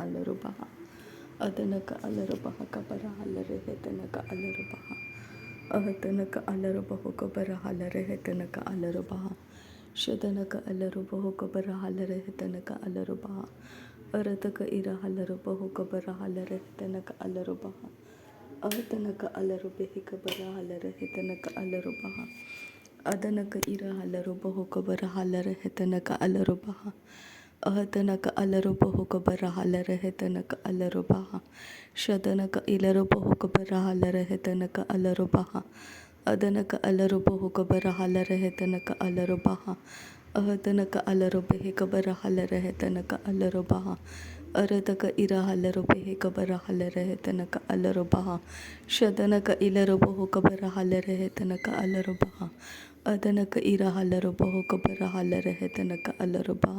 ಅಲರುಬಹ ಅದನಕ ಅಲರುಬಹ ಕಬರ ಹಲರೆ ಹೆತನಕ ಅಲರುಬಹ ಅಹತನಕ ಅಲರುಬಹು ಕಬರ ಹಲರೆ ಹೆತನಕ ಅಲರುಬಹ ಶದನಕ ಅಲರುಬಹು ಕಬರ ಹಲರೆ ಹೆತನಕ ಅಲರುಬಹ ಅರತಕ ಇರ ಹಲರುಬಹು ಕಬರ ಹಲರೆ ಹೆತನಕ ಅಲರುಬಹ ಅಹತನಕ ಅಲರುಬೆಹಿ ಕಬರ ಹಲರೆ ಹೆತನಕ ಅಲರುಬಹ ಅದನಕ ಇರ ಹಲರುಬಹು ಕಬರ ಹಲರೆ ಹೆತನಕ ಅಲರುಬಹ ಅಹತನಕ ಅಲರುಬಹು ಕಬರ ಹಲರೆ ಹೆತನಕ ಅಲರುಬಹ ಶದನಕ ಇಲರುಬಹು ಕಬರ ಹಲರೆ ಹೆತನಕ ಅಲರುಬಹ ಅದನಕ ಅಲರುಬಹು ಕಬರ ಹಲರೆ ಹೆತನಕ ಅಲರುಬಹ ಅಹತನಕ ಅಲರುಬೆಹಿ ಕಬರ ಹಲರೆ ಹೆತನಕ ಅಲರುಬಹ ಅರತಕ ಇರ ಹಲರುಬೆಹಿ ಕಬರ ಹಲರೆ ಹೆತನಕ ಅಲರುಬಹ ಶದನಕ ಇಲರುಬಹು ಕಬರ ಹಲರೆ ಹೆತನಕ ಅಲರುಬಹ ಅದನಕ ಇರ ಹಲರುಬಹು ಕಬರ ಹಲರೆ ಹೆತನಕ ಅಲರುಬಹ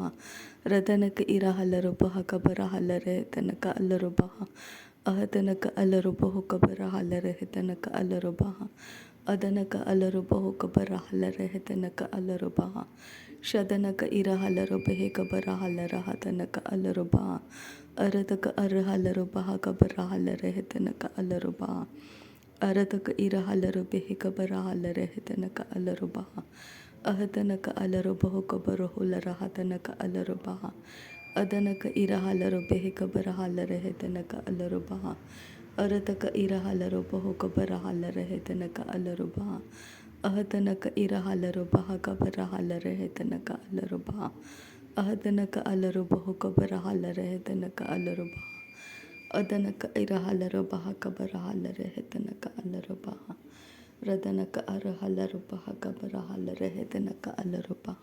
ರದನಕ ಇರ ಹಲರುಬಹ ಕಬರ ಹಲರೆ ಹೆತನಕ ಅಲರುಬಹ ಅಹತನಕ ಅಲರುಬಹು ಕಬರ ಹಲರೆ ಹೆತನಕ ಅಲರುಬಹ ಅದನಕ ಅಲರುಬಹು ಕಬರ ಹಲರೆ ಹೆತನಕ ಅಲರುಬಹ ಶದನಕ ಇರ ಹಲರುಬೆಹಿ ಕಬರ ಹಲರ ಹತನಕ ಅಲರುಬಹ ಅರತಕ ಅರ ಹಲರುಬಹ ಕಬರ ಹಲರೆ ಹೆತನಕ ಅಲರುಬಹ ಅರತಕ ಇರ ಹಲರುಬೆಹಿ ಕಬರ ಹಲರೆ ಹೆತನಕ ಅಲರುಬಹ ಅಹತನಕ ಅಲರುಬಹು ಕಬರ ಹುಲರ ಹತನಕ ಅಲರುಬಹ ಅದನಕ ಇರ ಹಲರುಬೆಹಿ ಕಬರ ಹಲರೆ ಹೆತನಕ ಅಲರುಬಹ ಅರತಕ ಇರ ಹಲರುಬಹು ಕಬರ ಹಲರೆ ಹೆತನಕ ಅಲರುಬಹ ಅಹತನಕ ಇರ ಹಲರುಬಹ ಕಬರ ಹಲರೆ ಹೆತನಕ ಅಲರುಬಹ ಅಹತನಕ ಅಲರುಬಹು ಕಬರ ಹಲರೆ ಹೆತನಕ ಅಲರುಬಹ ಅದನಕ ಇರ ಹಲರುಬಹ ಕಬರ ಹಲರೆ ಹೆತನಕ ಅಲರುಬಹ ರದನಕ ಅರ ಹಲರುಬಹ ಕಬರ ಹಲರೆ ಹೆತನಕ ಅಲರುಬಹ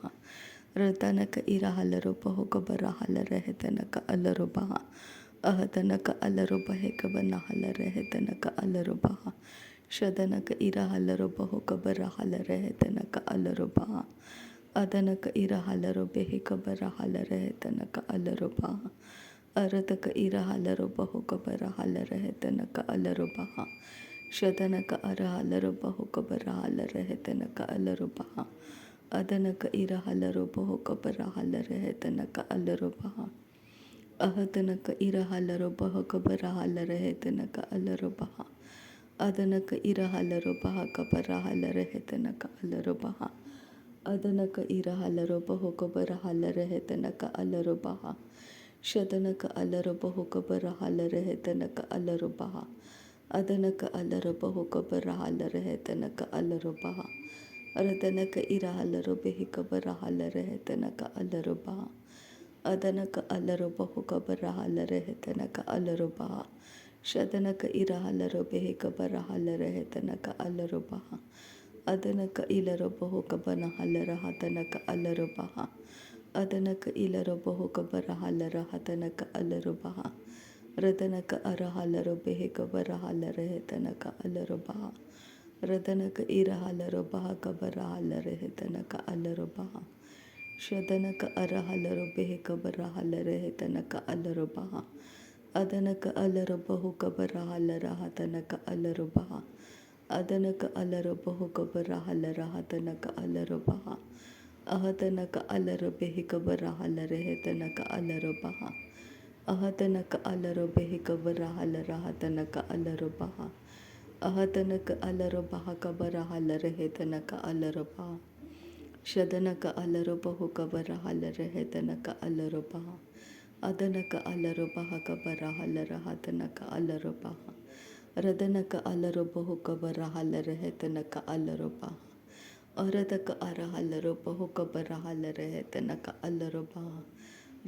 ರದನಕ ಇರ ಹಲರುಬಹು ಕಬರ ಹಲರೆ ಹೆತನಕ ಅಲರುಬಹ ಅಹತನಕ ಅಲರುಬಹೆ ಕಬನ ಹಲರೆ ಹೆತನಕ ಅಲರುಬಹ ಶದನಕ ಇರ ಹಲರುಬಹು ಕಬರ ಹಲರೆ ಹೆತನಕ ಅಲರುಬಹ ಅದನಕ ಇರ ಹಲರುಬೆಹಿ ಕಬರ ಹಲರೆ ಹೆತನಕ ಅಲರುಬಹ ಅರತಕ ಇರ ಹಲರುಬಹು ಕಬರ ಹಲರೆ ಹೆತನಕ ಅಲರುಬಹ ಶದನಕ ಅರ ಹಲರುಬಹು ಕಬರ ಹಲರೆ ಹೆತನಕ ಅಲರುಬಹ ಅದನಕ ಇರ ಹಲರುಬಹು ಕಬರ ಹಲರೆ ಹೆತನಕ ಅಲರುಬಹ ಅಹತನಕ ಇರ ಹಲರುಬಹು ಕಬರ ಹಲರೆ ಹೆತನಕ ಅಲರುಬಹ ಅದನಕ ಇರ ಹಲರುಬಹ ಕಬರ ಹಲರೆ ಹೆತನಕ ಅಲರುಬಹ ಅದನಕ ಇರ ಹಲರುಬಹು ಕಬರ ಹಲರೆ ಹೆತನಕ ಅಲರುಬಹ ಶದನಕ ಅಲರುಬಹು ಕಬರ ಹಲರೆ ಹೆತನಕ ಅಲರುಬಹ ಅದನಕ ಅಲರುಬಹು ಕಬರ ಹಲರೆ ಹೆತನಕ ಅಲರುಬಹ ರದನಕ ಇರ ಹಲರುಬೆಹಿ ಕಬರ ಹಲರೆ ಹೆತನಕ ಅಲರುಬಹ ಅದನಕ ಅಲರುಬಹು ಕಬರ ಹಲರೆ ಹೆತನಕ ಅಲರುಬಹ ಶದನಕ ಇರ ಹಲರುಬೆಹಿ ಕಬರ ಹಲರೆ ಹೆತನಕ ಅಲರುಬಹ ಅದನಕ ಇಲರುಬಹು ಕಬನ ಹಲರ ಹತನಕ ಅಲರುಬಹ ಅದನಕ ಇಲರುಬಹು ಕಬರ ಹಲರ ಹತನಕ ಅಲರುಬಹ ರದನಕ ಅರ ಹಲರುಬೆಹಿ ಕಬರ ಹಲರೆ ಹೆತನಕ ಅಲರುಬಹ ರದನಕ ಇರ ಹಲರುಬಹ ಕಬರ ಹಲರೆ ಹೆತನಕ ಅಲರುಬಹ ಶದನಕ ಅರ ಹಲರುಬೆಹಿ ಕಬರ ಹಲರೆ ಹೆತನಕ ಅಲರುಬಹ ಅದನಕ ಅಲರುಬಹು ಕಬರ ಹಲರ ಹತನಕ ಅಲರುಬಹ ಅದನಕ ಅಲರುಬಹು ಕಬರ ಹಲರ ಹತನಕ ಅಲರುಬಹ ಅಹತನಕ ಅಲರುಬೆಹಿ ಕಬರ ಹಲರೆ ಹೆತನಕ ಅಲರುಬಹ ಅಹತನಕ ಅಲರುಬೆಹಿ ಕಬರ ಹಲರ ಹತನಕ ಅಲರುಬಹ ಅಹತನಕ ಅಲರುಬಹ ಕಬರ ಹಲರೆ ಹೆತನಕ ಅಲರುಬಹ ಶದನಕ ಅಲರುಬಹು ಕಬರ ಹಲರೆ ಹೆತನಕ ಅಲರುಬಹ ಅದನಕ ಅಲರುಬಹ ಕಬರ ಹಲರ ಹತನಕ ಅಲರುಬಹ ರದನಕ ಅಲರುಬಹು ಕಬರ ಹಲರೆ ಹೆತನಕ ಅಲರುಬಹ ಅರದಕ ಅರ ಹಲರುಬಹು ಕಬರ ಹಲರೆ ಹೆತನಕ ಅಲರುಬಹ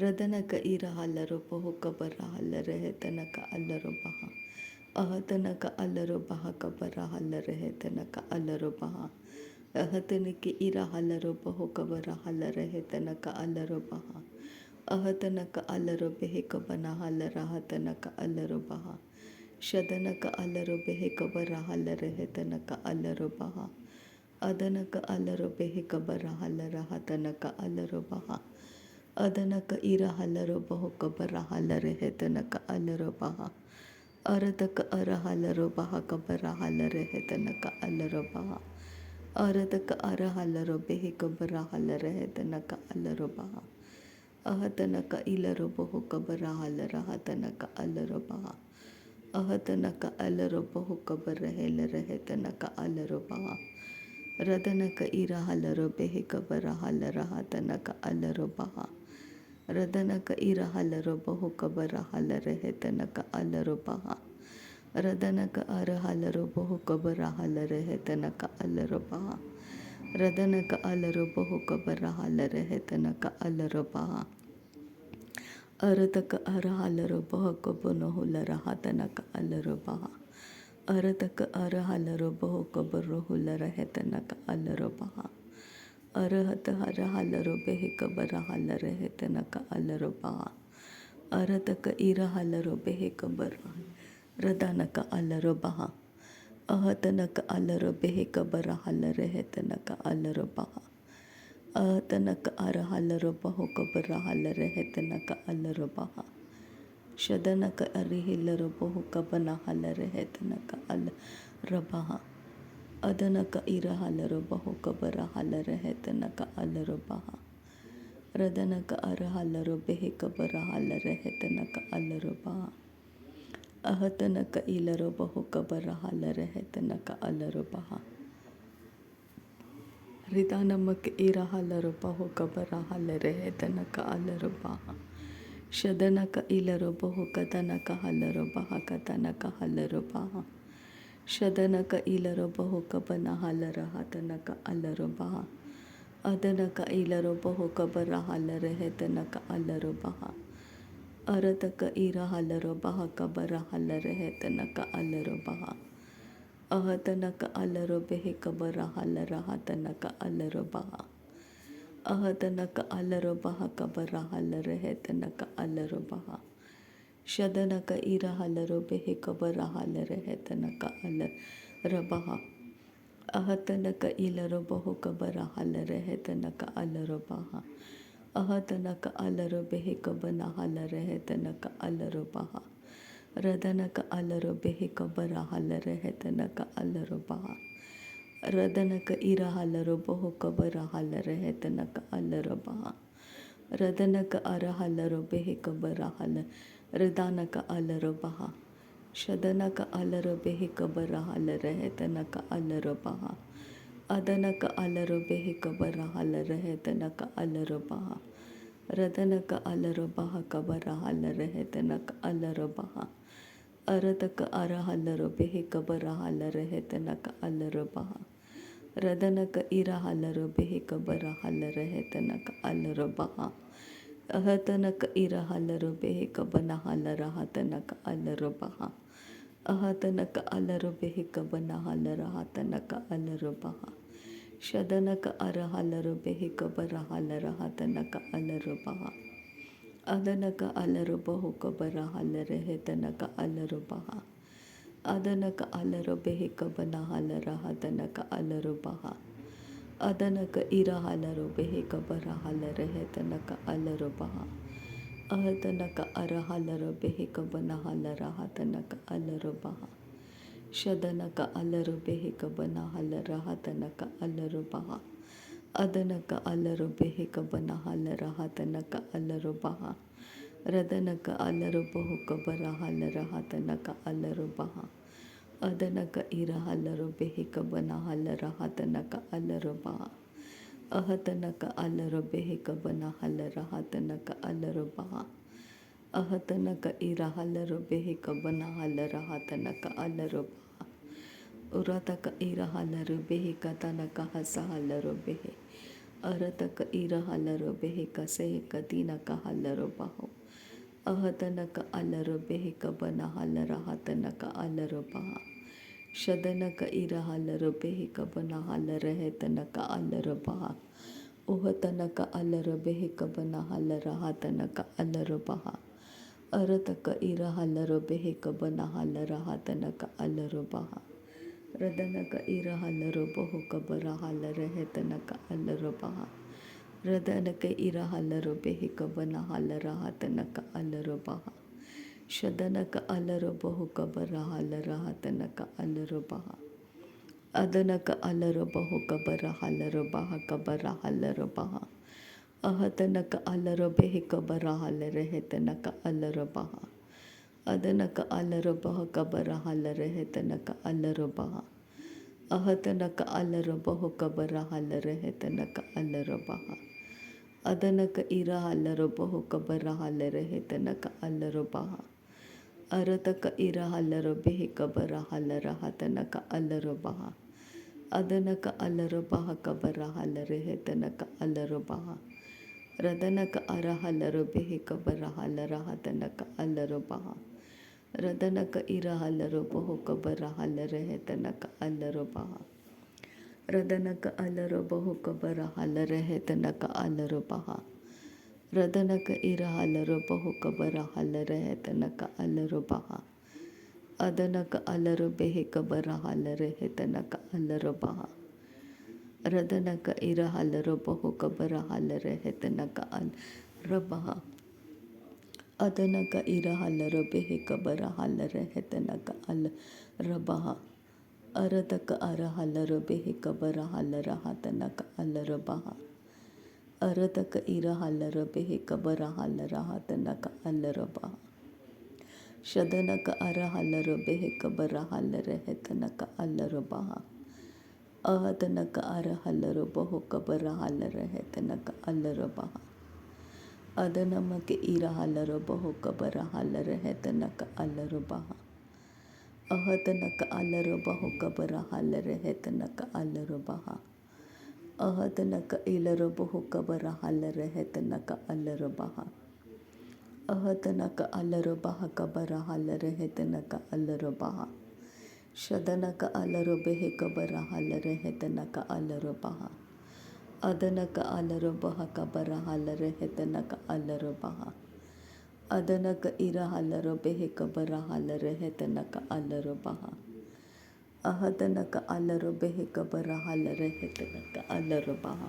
ರದನಕ ಇರ ಹಲರುಬಹು ಕಬರ ಹಲರೆ ಹೆತನಕ ಅಲರುಬಹ ಅಹತನಕ ಅಲರುಬಹ ಕಬರ ಹಲರೆ ಹೆತನಕ ಅಲರುಬಹ ಅಹತನಕ ಇರ ಹಲರುಬಹು ಕಬರ ಹಲರೆ ಹೆತನಕ ಅಲರುಬಹ ಅಹತನಕ ಅಲರುಬೆಹಿ ಕಬನ ಹಲರ ಹತನಕ ಅಲರುಬಹ ಶದನಕ ಅಲರುಬೆಹಿ ಕಬರ ಹಲರೆ ಹೆತನಕ ಅಲರುಬಹ ಅದನಕ ಅಲರುಬೆಹಿ ಕಬರ ಹಲರ ಹತನಕ ಅಲರುಬಹ ಅದನಕ ಇರ ಹಲರುಬಹು ಕಬರ ಹಲರೆ ಹೆತನಕ ಅಲರುಬಹ ಅರತಕ ಅರ ಹಲರುಬಹ ಕಬರ ಹಲರೆ ಹೆತನಕ ಅಲರುಬಹ ಅರತಕ ಅರ ಹಲರುಬೆಹಿ ಕಬರ ಹಲರೆ ಹೆತನಕ ಅಲರುಬಹ ಅಹತನಕ ಇಲರು ಬಹು ಕಬರ ಹಲರ ಹತನಕ ಅಲರು ಬಹ ಅಹತನಕ ಅಲರು ಬಹು ಕಬರ ಹೆಲರ ಹೆತನಕ ಅಲರು ಬಹ ರದನಕ ಇರ ಹಲರು ಬೆಹಿ ಕಬರ ಹಲರ ಹತನಕ ಅಲರು ಬಹ ರದನಕ ಇರ ಹಲರು ಬಹು ಕಬರ ಹಲರ ಹೆತನಕ ಅಲರು ಬಹ ರದನಕ ಅರ ಹಲರು ಬಹು ಕಬರ ಹಲರ ಹೆತನಕ ಅಲರು ಬಹ ರದನಕ ಅಲರು ಬಹು ಕಬರ ಹಲರ ಹೆತನಕ ಅಲರು ಬಹ ಅರತಕ ಅರ ಹಲರು ಬಹು ಕಬನ ಹುಲರ ಹತನಕ ಅಲರು ಬಹ ಅರತಕ ಅರ ಹಲರು ಬಹು ಕಬರು ಹುಲರ ಹೆತನಕ ಅಲರು ಬಹ ಅರಹತ ಹರ ಹಲರು ಬೆಹಿ ಕಬರ ಹಲರ ಹೆತನಕ ಅಲರು ಬಹ ಅರತಕ ಇರ ಹಲರು ಬೆಹಿ ಕಬರ ರದನಕ ಅಲರು ಬಹ ಅಹತನಕ ಅಲರು ಬೆಹಿ ಕಬರ ಹಲರ ಹೆತನಕ ಅಲರು ಬಹ ಅಹತನಕ ಅರ ಹಲರು ಬಹು ಕಬರ ಹಲರ ಹೆತನಕ ಅಲರು ಬಹ ಶದನಕ ಅರಿ ಹಿಲ್ಲರು ಬಹು ಕಬನ ಹಲರ ಹೆತನಕ ಅಲರ ಬಹ ಅದನಕ ಇರ ಹಲರು ಬಹು ಕಬರ ಹಲರ ಹೆತನಕ ಅಲರು ಬಹ ರದನಕ ಅರ ಹಲರು ಬೆಹಿ ಕಬರ ಹಲರ ಹೆತನಕ ಅಲರು ಬಹ ಅಹತನಕ ಇಲರು ಬಹು ಕಬರ ಹಲರ ಹೆತನಕ ಅಲರು ಬಹ ರಿದಾನಮಕ ಇರ ಹಲರು ಬಹು ಕಬರ ಹಲರ ಹೆತನಕ ಅಲರು ಬಹ ಶದನಕ ಇಲರು ಬಹು ಕತನಕ ಹಲರು ಬಹ ಕತನಕ ಹಲರು ಬಹ ಶದನಕ ಇಲರು ಬಹು ಕಬನ ಹಲರ ಹತನಕ ಅಲರು ಬಹ ಅದನಕ ಇಲರು ಬಹು ಕಬರ ಹಲರ ಹೆತನಕ ಅಲರು ಬಹ ಅರತಕ ಇರ ಹಲರು ಬಹ ಕಬರ ಹಲರ ಹೆತನಕ ಅಲರು ಬಹ ಅಹತನಕ ಅಲರು ಬೆಹಿ ಕಬರ ಹಲರ ಹತನಕ ಅಲರು ಬಹ ಅಹತನಕ ಅಲರು ಬಹ ಕಬರ ಹಲರ ಹೆತನಕ ಅಲರು ಬಹ ಶದನಕ ಇರ ಹಲರು ಬೆಹಿ ಕಬರ ಹಲರ ಹೆತನಕ ಅಲರ ಬಹ ಅಹತನಕ ಇಲರು ಬಹು ಕಬರ ಹಲರ ಹೆತನಕ ಅಲರು ಬಹ ಅಹತನಕ ಅಲರು ಬೆಹಿ ಕಬನ ಹಲರ ಹೆತನಕ ಅಲರು ಬಹ ರದನಕ ಅಲರು ಬೆಹಿ ಕಬರ ಹಲರ ಹೆತನಕ ಅಲರು ಬಹ ರದನಕ ಇರ ಹಲರು ಬಹು ಕಬರ ಹಲರ ಹೆತನಕ ಅಲರು ಬಹ ರದನಕ ಅರ ಹಲರು ಬೆಹಿ ಕಬರ ಹಲ ರದಾನಕ ಅಲರು ಬಹ ಶದನಕ ಅಲರು ಬೆಹಿ ಕಬರ ಹಲರ ಹೆತನಕ ಅಲರು ಬಹ ಅದನಕ ಅಲರು ಬೆಹಿ ಕಬರ ಹಲರ ಹೆತನಕ ಅಲರು ಬಹ ರದನಕ ಅಲರು ಬಹ ಕಬರ ಹಲರ ಹೆತನಕ ಅಲರು ಬಹ ಅರತಕ ಅರ ಹಲರು ಬೆಹಿ ಕಬರ ಹಲರ ಹೆತನಕ ಅಲರು ಬಹ ರದನಕ ಇರ ಹಲರು ಬೆಹಿ ಕಬರ ಹಲರ ಹೆತನಕ ಅಲರು ಬಹ ಅಹತನಕ ಇರ ಹಲರು ಬೆಹಿ ಕಬನ ಹಲರ ಹತನಕ ಅಲರು ಬಹ ಅಹತನಕ ಅಲರು ಬೆಹಿ ಕಬನ ಹಲರ ಹತನಕ ಅಲರು ಬಹ ಶದನಕ ಅರ ಹಲರು ಬೆಹಿ ಕಬರ ಹಲರ ಹತನಕ ಅಲರು ಬಹ ಅದನಕ ಅಲರು ಬಹು ಕಬರ ಹಲರ ಹೆತನಕ ಅಲರು ಬಹ ಅದನಕ ಅಲರು ಬೆಹಿ ಕಬನ ಹಲರ ಹತನಕ ಅಲರು ಬಹ ಅದನಕ ಇರ ಹಲರು ಬೆಹಿ ಕಬರ ಹಲರ ಹೆತನಕ ಅಲರು ಬಹ ಅಹತನಕ ಅರ ಹಲರು ಬೆಹಿ ಕಬನ ಹಲರ ಹತನಕ ಅಲರು ಬಹ ಶದನಕ ಅಲರು ಬೆಹಿ ಕಬನ ಹಲರ ಹತನಕ ಅಲರು ಬಹ ಅದನಕ ಅಲರು ಬೆಹಿ ಕಬನ ಹಲರ ಹತನಕ ಅಲರು ಬಹ ರದನಕ ಅಲರು ಬಹು ಕಬರ ಹಲರ ಹತನಕ ಅಲರು ಬಹ ಅದನಕ ಇರ ಹಲರು ಬೆಹಿ ಕಬನ ಹಲರ ಹತನಕ ಅಲರು ಬಹ ಅಹತನಕ ಅಲರು ಬೆಹಿ ಕಬನ ಹಲರ ಹತನಕ ಅಲರು ಬಹ ಅಹತನಕ ಇರ ಹಲರು ಬೆಹಿ ಕಬನ ಹಲರ ಹತನಕ ಅಲರು ಬಹ ಉರತಕ ಇರ ಹಲರು ಬೆಹಿ ಕತನಕ ಹಸ ಹಲರು ಬೆಹಿ ಅರತಕ ಇರ ಹಲರು ಬೆಹಿ ಕಸೆ ಕತಿನಕ ಹಲರು ಬಹ ಅಹತನಕ ಅಲರು ಬೆಹಿ ಕಬನ ಹಲರ ಹತನಕ ಅಲರು ಬಹ ಶದನಕ ಇರ ಹಲರು ಬೆಹಿ ಕಬನ ಹಲರ ಹೆತನಕ ಅಲರು ಬಹ ಉಹತನಕ ಅಲರು ಬೆಹಿ ಕಬನ ಹಲರ ಹತನಕ ಅಲರು ಬಹ ಅರತಕ ಇರ ಹಲರು ಬೆಹಿ ಕಬನ ಹಲರ ಹತನಕ ಅಲರು ಬಹ ರದನಕ ಇರ ಹಲರು ಬಹು ಕಬರ ಹಲರ ಹೆತನಕ ಅಲರು ಬಹ ರದನಕ ಇರ ಹಲರು ಬೆಹಿ ಕಬನ ಹಲರ ಹತನಕ ಅಲರು ಬಹ ಶದನಕ ಅಲರು ಬಹು ಕಬರ ಹಲರ ಹತನಕ ಅಲರು ಬಹ ಅದನಕ ಅಲರು ಬಹು ಕಬರ ಹಲರು ಬಹ ಕಬರ ಹಲರು ಬಹ ಅಹತನಕ ಅಲರೋ ಬೆಹಿಕ ಬರಹಲರೆ ಹೆತನಕ ಅಲರೋ ಬಹ ಅದನಕ ಅಲರೋ ಬಹಕ ಬರಹಲರೆ ಹೆತನಕ ಅಲರೋ ಬಹ ಅಹತನಕ ಅಲರೋ ಬಹುಕ ಬರಹಲರೆ ಹೆತನಕ ಅಲರೋ ಬಹ ಅದನಕ ಇರ ಹಲರೋ ಬಹುಕ ಬರಹಲರೆ ಹೆತನಕ ಅಲರೋ ಬಹ ಅರತಕ ಇರ ಹಲರೋ ಬೆಹಿಕ ಬರಹಲರ ಹತನಕ ಅಲರೋ ಬಹ ಅದನಕ ಅಲರೋ ಬಹಕ ಬರಹಲರೆ ಹೆತನಕ ಅಲರೋ ಬಹ ರದನಕ ಅರಹಲರೋ ಬೆಹಿಕ ಬರಹಲರ ಹತನಕ ಅಲರೋ ಬಹ ರದನಕ ಇರ ಹಲರೋ ಬಹುಕ ಬರಹಲರೆ ಹೆತನಕ ಅಲರೋ ಬಹ ರದನಕ ಅಲರೋ ಬಹುಕ ಬರಹಲರೆ ಹೆತನಕ ಅಲರೋ ಬಹ ರದನಕ ಇರ ಹಲರೋ ಬಹುಕ ಬರಹಲರೆ ಹೆತನಕ ಅಲರೋ ಬಹ ಅದನಕ ಅಲರೋ ಬೆಹಿಕ ಬರಹಲರೆ ಹೆತನಕ ಅಲರೋ ಬಹ ರದನಕ ಇರ ಹಲರೋ ಬಹುಕ ಬರಹಲರೆ ಹೆತನಕ ಅಲರೋ ಬಹ ಅದನಕ ಇರ ಹಲರೋ ಬೆಹಿಕ ಬರಹಲರೆ ಹೆತನಕ ಅಲರೋ ಬಹ ಅರತಕ ಅರ ಹಲರೋ ಬೆಹಿಕ ಬರಹಲರ ಹತನಕ ಅಲರೋ ಬಹ ಅರತಕ ಇರ ಹಲರೋ ಬೆಹಿಕ ಬರಹಲರ ಹತನಕ ಅಲರೋ ಬಹ ಶದನಕ ಅರ ಹಲರೋ ಬೆಹಿಕ ಬರಹಲರೆ ಹೆತನಕ ಅಲರೋ ಬಹ ಅಹತನಕ ಅರ ಹಲರೋ ಬಹುಕ ಬರಹಲರೆ ಹೆತನಕ ಅಲರೋ ಬಹ ಅದನಮಕೆ ಇರ ಹಲರೋ ಬಹುಕ ಬರಹಲರೆ ಹೆತನಕ ಅಲರೋ ಬಹ ಅಹತನಕ ಅಲರೋ ಬಹುಕ ಬರಹಲರೆ ಹೆತನಕ ಅಲರೋ ಬಹ ಅಹತನಕ ಇಲರೋ ಬಹುಕ ಬರಹಲರೆ ಹೆತನಕ ಅಲರೋ ಬಹ ಅಹತನಕ ಅಲರೋ ಬಹಕ ಬರಹಲರೆ ಹೆತನಕ ಅಲರೋ ಬಹ ಶದನಕ ಅಲರೋ ಬೆಹಿಕ ಬರಹಲರೆ ಹೆತನಕ ಅಲರೋ ಬಹ ಅದನಕ ಅಲರೋ ಬಹಕ ಬರಹಲರೆ ಹೆತನಕ ಅಲರೋ ಬಹ ಅದನಕ ಇರ ಹಲರೋ ಬೆಹಿಕ ಬರಹಲರೆ ಹೆತನಕ ಅಲರೋ ಬಹ ಅಹತನಕ ಅಲರೋ ಬೆಹಿಕ ಬರಹಲರೆ ಹೆತನಕ ಅಲರೋ ಬಹ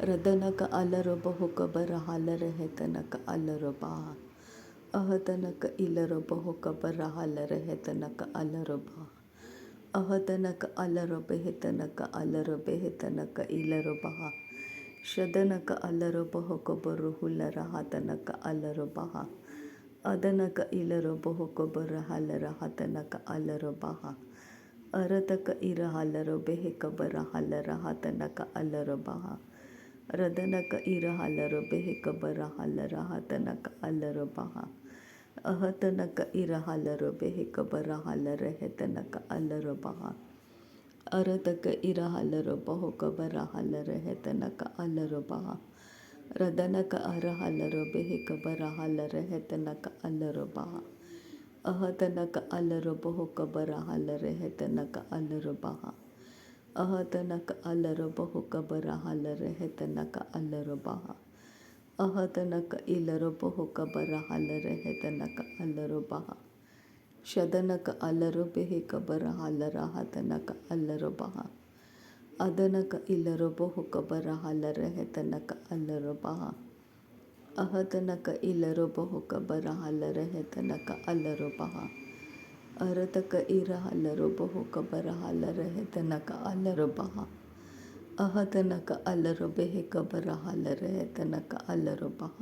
ರದನಕ ಅಲರೋ ಬಹುಕ ಬರಹಲರೆ ಹೆತನಕ ಅಲರೋ ಬಹ ಅಹತನಕ ಇಲರೋ ಬಹುಕ ಬರಹಲರೆ ಹೆತನಕ ಅಲರೋ ಬಹ ಅಹತನಕ ಅಲರೋ ಬೆಹೆತನಕ ಅಲರೋ ಬೆಹೆತನಕ ಇಲರೋ ಬಹ ಶದನಕ ಅಲರೋ ಬಹುಕ ಬರುಹುಲರ ಹತನಕ ಅಲರೋ ಬಹ ಅದನಕ ಇಲರೋ ಬಹುಕ ಬರಹಲರ ಹತನಕ ಅಲರೋ ಬಹ ಅರತಕ ಇರ ಹಲರೋ ಬೆಹಿಕ ಬರಹಲರ ಹತನಕ ಅಲರೋ ಬಹ ರದನಕ ಇರ ಹಲರೋ ಬೆಹಿಕ ಬರಹಲರ ಹತನಕ ಅಲರೋ ಬಹ ಅಹತನಕ ಇರ ಹಲರೋ ಬೆಹಿಕ ಬರಹಲರೆ ಹೆತನಕ ಅಲರೋ ಬಹ ಅರತಕ ಇರ ಹಲರೋ ಬಹುಕ ಬರಹಲರೆ ಹೆತನಕ ಅಲರೋ ಬಹ ರದನಕ ಅರ ಹಲರೋ ಬೆಹಿಕ ಬರಹಲರೆ ಹೆತನಕ ಅಲರೋ ಬಹ ಅಹತನಕ ಅಲರೋ ಬಹುಕ ಬರಹಲರೆ ಹೆತನಕ ಅಲರೋ ಬಹ ಅಹತನಕ ಅಲರೋ ಬಹುಕ ಬರಹಲರೆ ಹೆತನಕ ಅಲರೋ ಬಹ ಅಹತನಕ ಇಲರೋ ಬಹುಕ ಬರಹಲರೆ ಹೆತನಕ ಅಲರೋ ಬಹ ಶದನಕ ಅಲರೋ ಬೆಹಿಕ ಬರಹಲರ ಹತನಕ ಅಲರೋ ಬಹ ಅದನಕ ಇಲರೋ ಬಹುಕ ಬರಹಲರೆ ಹೆತನಕ ಅಲರೋ ಬಹ ಅಹತನಕ ಇಲರೋ ಬಹುಕ ಬರಹಲರೆ ಹೆತನಕ ಅಲರೋ ಬಹ ಅರತಕ ಇರ ಹಲರೋ ಬಹುಕ ಬರಹಲರೆ ಹೆತನಕ ಅಲರೋ ಬಹ ಅಹತನಕ ಅಲರೋ ಬೆಹಿಕ ಬರಹಲರೆ ಹೆತನಕ ಅಲರೋ ಬಹ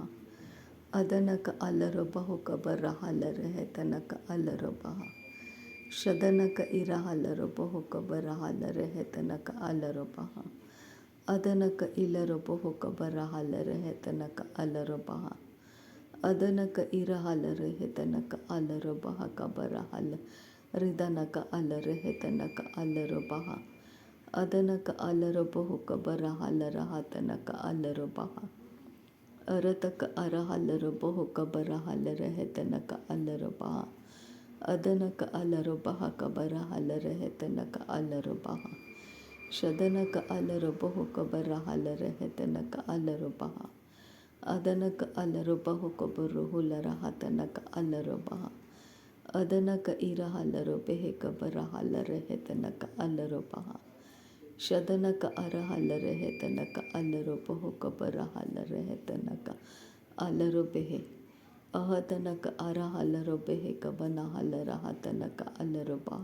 ಅದನಕ ಅಲರೋ ಬಹುಕ ಬರಹಲರೆ ಹೆತನಕ ಅಲರೋ ಬಹ ಶದನಕ ಇರ ಹಲರೋ ಬಹುಕ ಬರಹಲರೆ ಹೆತನಕ ಅಲರೋ ಬಹ ಅದನಕ ಇಲರೋ ಬಹುಕ ಬರಹಲರೆ ಹೆತನಕ ಅಲರೋ ಬಹ ಅದನಕ ಇರ ಹಲರೆ ಹೆತನಕ ಅಲರೋ ಬಹಕ ಬರಹಲ ರಿದನಕ ಅಲರೆ ಹೆತನಕ ಅಲರೋ ಬಹ ಅದನಕ ಅಲರೋ ಬಹುಕ ಬರಹಲರ ಹತನಕ ಅಲರೋ ಬಹ ಅರತಕ ಅರ ಹಲರೋ ಬಹುಕ ಬರಹಲರೆ ಹೆತನಕ ಅಲರೋ ಬಹ ಅದನಕ ಅಲರೋ ಬಹಕ ಬರಹಲರೆ ಹೆತನಕ ಅಲರೋ ಬಹ ಶದನಕ ಅಲರೋ ಬಹುಕ ಬರಹಲರೆ ಹೆತನಕ ಅಲರೋ ಬಹ ಅದನಕ ಅಲರೋ ಬಹುಕ ಬರುಹುಲರ ಹತನಕ ಅಲರೋ ಬಹ ಅದನಕ ಇರ ಹಲರೋ ಬೆಹಿಕ ಬರಹಲರೆ ಹೆತನಕ ಅಲರೋ ಬಹ ಶದನಕ ಅರ ಹಲರೆ ಹೆತನಕ ಅಲರೋ ಬಹುಕ ಬರಹಲರೆ ಹೆತನಕ ಅಲರೋ ಬೆಹೆ ಅಹತನಕ ಅರ ಹಲರೋ ಬೆಹಿಕ ಬನಹಲರ ಹತನಕ ಅಲರೋ ಬಹ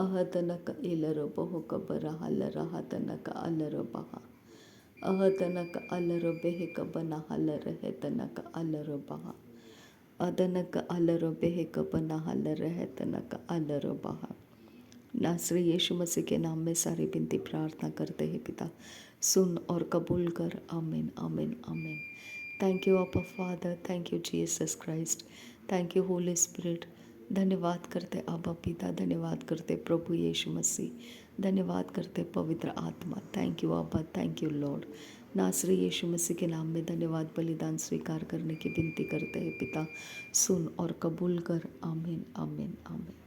ಅಹತನಕ ಇಲರೋ ಬಹುಕ ಬರಹಲರ ಹತನಕ ಅಲರೋ ಬಹ अहतनक अलरो बेहक बना हलर है तनक अलरो बहा अदनक अलरो बेहक बना हलर है तनक अलरो बहा। नासरी यीशु मसीह के नाम में सारी विनती प्रार्थना करते हैं पिता, सुन और कबूल कर। आमीन आमीन आमीन। थैंक यू आपा father, thank you Jesus Christ, thank you Holi spirit. धन्यवाद करते आबा पिता, धन्यवाद करते प्रभु यीशु मसीह, धन्यवाद करते पवित्र आत्मा। थैंक यू आबा, थैंक यू लॉर्ड। नासरी यीशु मसीह के नाम में धन्यवाद बलिदान स्वीकार करने की विनती करते हैं पिता, सुन और कबूल कर। आमीन आमीन आमीन।